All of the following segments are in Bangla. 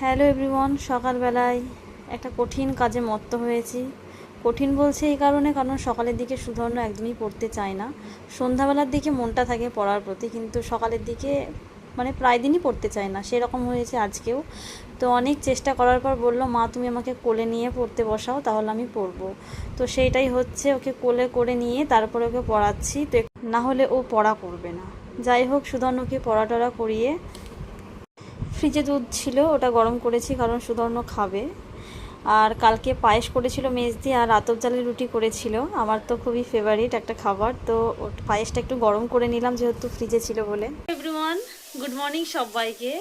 হ্যালো এভরিওয়ান, সকালবেলায় একটা কঠিন কাজে মত্ত হয়েছি। কঠিন বলছে এই কারণ সকালের দিকে সুধর্ণ একদমই পড়তে চায় না। সন্ধ্যাবেলার দিকে মনটা থাকে পড়ার প্রতি, কিন্তু সকালের দিকে প্রায় দিনই পড়তে চায় না। সেরকম হয়েছে আজকেও। তো অনেক চেষ্টা করার পর বলল, মা তুমি আমাকে কোলে নিয়ে পড়তে বসাও, তাহলে আমি পড়বো। তো সেইটাই হচ্ছে, ওকে কোলে করে নিয়ে তারপরে ওকে পড়াচ্ছি। তো না হলে ও পড়া করবে না। যাই হোক, সুধর্ণকে পড়া টড়া করিয়ে ফ্রিজে দুধ ছিল, ওটা গরম করেছি কারণ সুধর্ণ খাবে। আর কালকে পায়েস করেছিল মেজ দিয়ে, আর আতপ চালের রুটি করেছিল, আমার তো খুবই ফেভারিট একটা খাবার। তো পায়েসটা একটু গরম করে নিলাম যেহেতু ফ্রিজে ছিল বলে। এভরিওয়ান, গুড মর্নিং সবাইকে।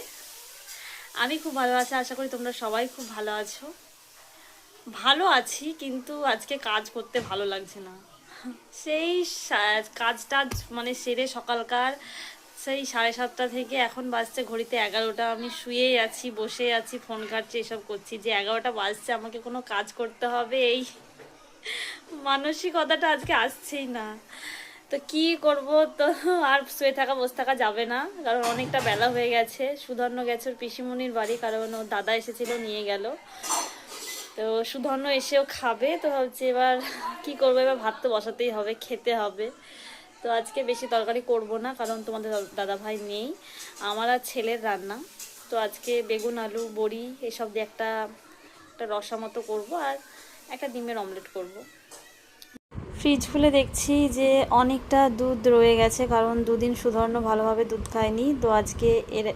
আমি খুব ভালো আছি, আশা করি তোমরা সবাই খুব ভালো আছো। ভালো আছি, কিন্তু আজকে কাজ করতে ভালো লাগছে না। সেই কাজটা সেরে সকালকার সেই 7:30 থেকে এখন বাজছে ঘড়িতে 11টা। আমি শুয়েই আছি, বসে আছি, ফোন ঘাঁটছি, এসব করছি। যে 11টা বাজছে আমাকে কোনো কাজ করতে হবে, এই মানসিকতাটা আজকে আসছেই না। তো কি করব? তো আর শুয়ে থাকা বসে থাকা যাবে না, কারণ অনেকটা বেলা হয়ে গেছে। সুধর্ণ গেছে ওর পিসিমণির বাড়ি, কারণ ওর দাদা এসেছিল, নিয়ে গেল। তো সুধর্ণ এসেও খাবে। তো ভাবছি এবার কি করবো, এবার ভাত তো বসাতেই হবে, খেতে হবে। তো আজকে বেশি তরকারি করব না, কারণ তোমাদের দাদা ভাই নেই, আমার আর ছেলের রান্না। তো আজকে বেগুন আলু বড়ি এসব দিয়ে একটা রসা মতো করবো, আর একটা ডিমের অমলেট করব। ফ্রিজ খুলে দেখছি যে অনেকটা দুধ রয়ে গেছে, কারণ দুদিন সুধর্ণ ভালোভাবে দুধ খায়নি। তো আজকে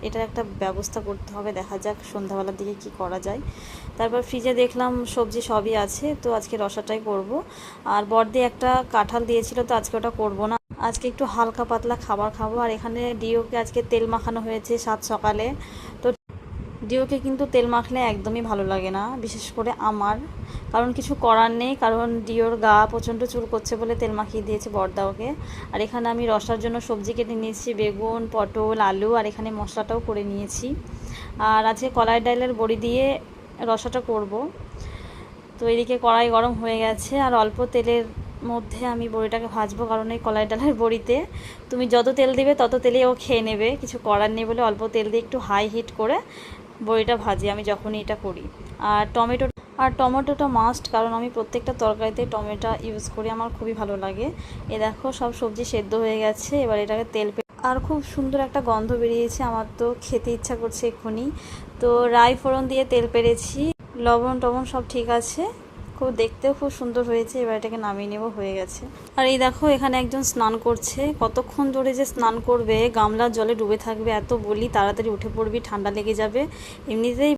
এটার একটা ব্যবস্থা করতে হবে, দেখা যাক সন্ধ্যাবেলার দিকে কি করা যায়। তারপর ফ্রিজে দেখলাম সবজি সবই আছে, তো আজকে রসাটাই করব। আর বড়দি একটা কাঁঠাল দিয়েছিল, তো আজকে ওটা করব না, আজকে একটু হালকা পাতলা খাবার খাবো। আর এখানে ডিওকে আজকে তেল মাখানো হয়েছে সাত সকালে। তো ডিওকে কিন্তু তেল মাখলে একদমই ভালো লাগে না, বিশেষ করে আমার। কারণ কিছু করার নেই, কারণ ডিওর গা প্রচণ্ড চুল করছে বলে তেল মাখিয়ে দিয়েছে বড়দা ওকে। আর এখানে আমি রসার জন্য সবজি কেটে নিয়েছি, বেগুন, পটল, আলু, আর এখানে মশলাটাও করে নিয়েছি। আর আজকে কলাই ডালের বড়ি দিয়ে রসাটা করব। তো এদিকে কড়াই গরম হয়ে গেছে, আর অল্প তেলের মধ্যে আমি বড়িটাকে ভাজবো, কারণ এই কলাই ডালের বড়িতে তুমি যত তেল দিবে তত তেলেই ও খেয়ে নেবে, কিছু করার নেই বলে অল্প তেল দিয়ে একটু হাই হিট করে বড়িটা ভাজি আমি যখনই এটা করি। আর টমেটোটা মাস্ট, কারণ আমি প্রত্যেকটা তরকারিতে টমেটো ইউজ করি, আমার খুবই ভালো লাগে। এ দেখো সব সবজি সেদ্ধ হয়ে গেছে, এবার এটাকে আর খুব সুন্দর একটা গন্ধ বেরিয়েছে, আমার তো খেতে ইচ্ছা করছে এক্ষুনি। তো রাই ফোড়ন দিয়ে তেল পেরেছি, লবণ টবণ সব ঠিক আছে, খুব দেখতেও খুব সুন্দর হয়েছে। এবার এটাকে নামিয়ে নেব, হয়ে গেছে। আর এই দেখো এখানে একজন স্নান করছে, কতক্ষণ ধরে যে স্নান করবে, গামলার জলে ডুবে থাকবে। এত বলি তাড়াতাড়ি উঠে পড়বি, ঠান্ডা লেগে যাবে। এমনিতেই